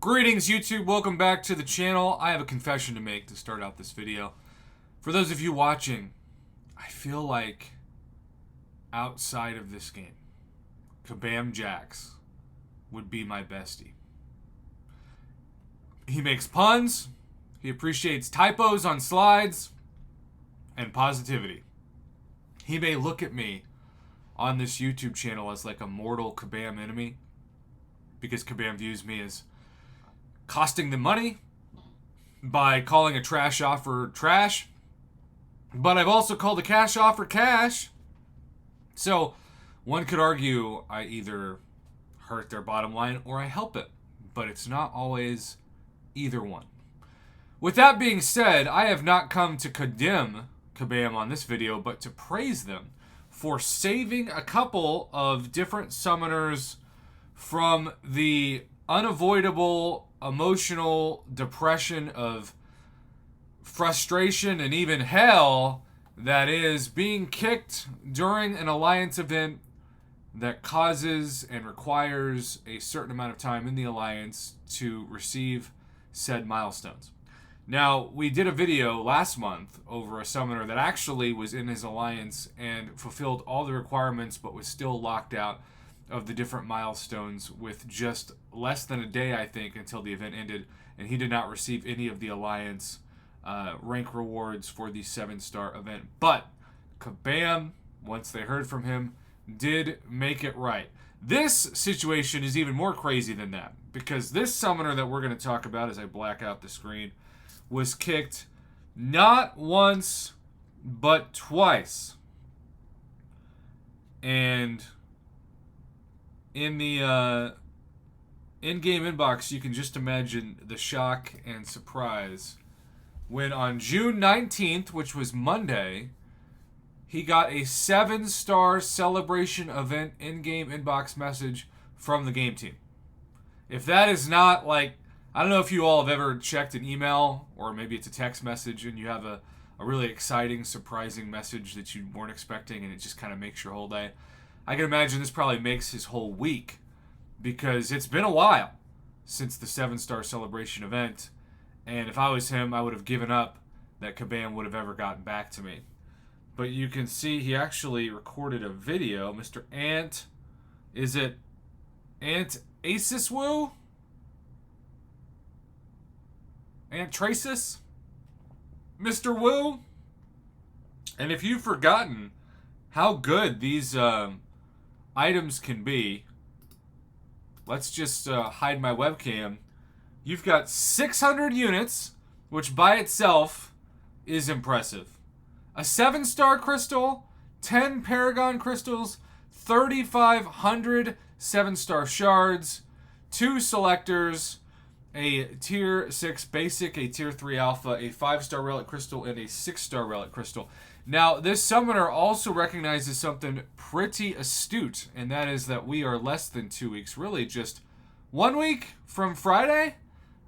Greetings YouTube, welcome back to the channel. I have a confession to make to start out this video. For those of you watching, I feel like outside of this game, Kabam Jax would be my bestie. He makes puns, he appreciates typos on slides, and positivity. He may look at me on this YouTube channel as like a mortal Kabam enemy, because Kabam views me as costing them money by calling a trash offer trash. But I've also called a cash offer cash. So one could argue I either hurt their bottom line or I help it. But it's not always either one. With that being said, I have not come to condemn Kabam on this video, but to praise them for saving a couple of different summoners from the unavoidable emotional depression of frustration and even hell that is being kicked during an alliance event that causes and requires a certain amount of time in the alliance to receive said milestones. Now, we did a video last month over a summoner that actually was in his alliance and fulfilled all the requirements but was still locked out of the different milestones with just less than a day, I think, until the event ended, and he did not receive any of the Alliance rank rewards for the 7-star event. But Kabam, once they heard from him, did make it right. This situation is even more crazy than that, because this summoner that we're going to talk about, as I black out the screen, was kicked not once, but twice. And in the in-game inbox, you can just imagine the shock and surprise when on June 19th, which was Monday, he got a 7-star celebration event in-game inbox message from the game team. If that is not like, I don't know if you all have ever checked an email or maybe it's a text message and you have a really exciting, surprising message that you weren't expecting and it just kind of makes your whole day. I can imagine this probably makes his whole week, because it's been a while since the 7-star celebration event, and if I was him, I would have given up that Kabam would have ever gotten back to me. But you can see he actually recorded a video. Mr. Ant, is it Ant Aciswoo? Ant Tracis? Mr. Woo? And if you've forgotten how good these items can be, let's just hide my webcam. You've got 600 units, which by itself is impressive. A 7-star crystal, 10 paragon crystals, 3,500 7-star shards, 2 selectors, a tier 6 basic, a tier 3 alpha, a 5-star relic crystal, and a 6-star relic crystal. Now, this summoner also recognizes something pretty astute, and that is that we are less than 2 weeks, really just 1 week from Friday,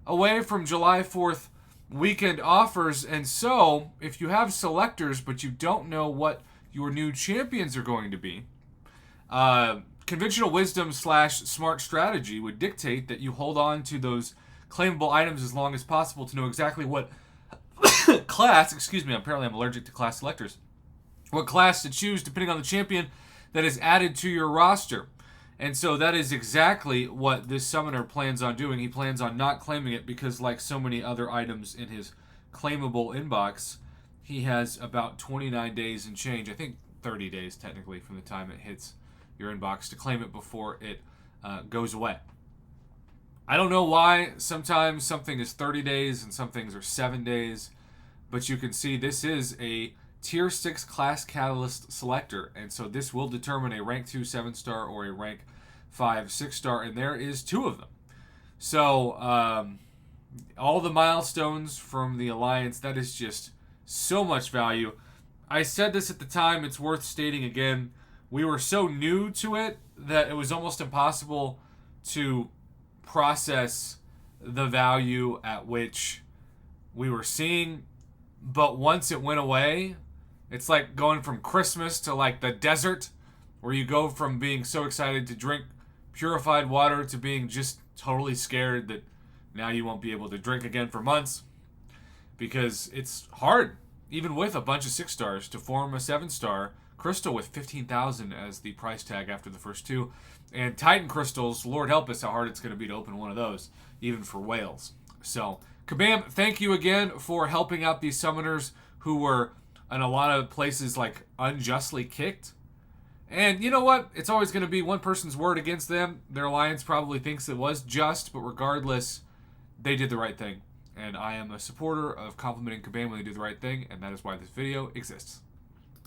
away from July 4th weekend offers. And so, if you have selectors but you don't know what your new champions are going to be, conventional wisdom / smart strategy would dictate that you hold on to those claimable items as long as possible to know exactly what class, apparently I'm allergic to class selectors, what class to choose depending on the champion that is added to your roster. And so that is exactly what this summoner plans on doing. He plans on not claiming it because, like so many other items in his claimable inbox, he has about 29 days and change, I think 30 days technically from the time it hits your inbox, to claim it before it goes away. I don't know why sometimes something is 30 days and some things are 7 days, but you can see this is a tier 6 class catalyst selector, and so this will determine a rank 2 7-star or a rank 5 6-star, and there is 2 of them. So all the milestones from the Alliance, that is just so much value. I said this at the time, it's worth stating again. We were so new to it that it was almost impossible to process the value at which we were seeing, but once it went away, it's like going from Christmas to like the desert, where you go from being so excited to drink purified water to being just totally scared that Now you won't be able to drink again for months because it's hard, even with a bunch of 6 stars, to form a 7-star crystal with 15,000 as the price tag after the first 2. And Titan crystals, Lord help us how hard it's going to be to open one of those, even for whales. So, Kabam, thank you again for helping out these summoners who were in a lot of places like unjustly kicked. And you know what? It's always going to be one person's word against them. Their alliance probably thinks it was just, but regardless, they did the right thing. And I am a supporter of complimenting Kabam when they do the right thing, and that is why this video exists.